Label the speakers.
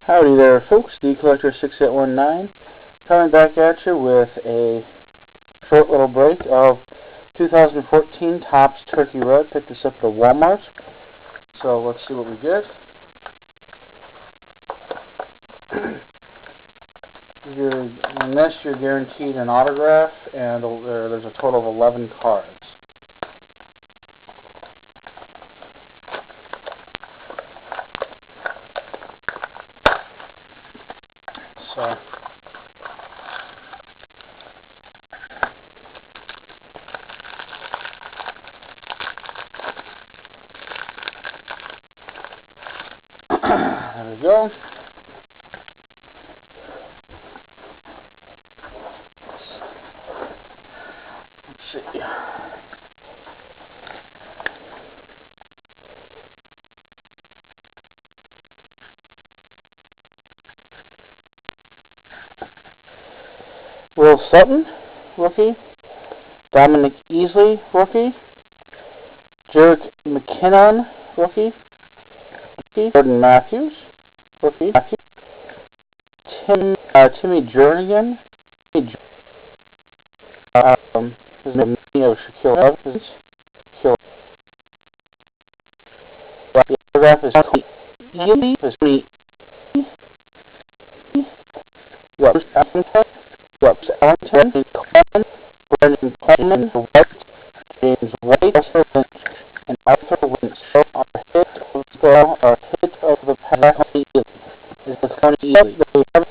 Speaker 1: Howdy there, folks. DCollector6819 coming back at you with a short little break of 2014 Topps Turkey Red. Picked this up at Walmart. So let's see what we get. In this, you're guaranteed an autograph, and there's a total of 11 cards. So, there we go. Let's see. Will Sutton, rookie. Dominic Easley, rookie. Jerick McKinnon, rookie. Jordan Matthews, rookie. Timmy Jernigan. His name is Shaquille Evans. The autograph is Tony Ely. Whoops, Ellington, Coleman, Brendan Coleman, James White, and Arthur Wentz. Our hit of the pack is the Tony Ely. We have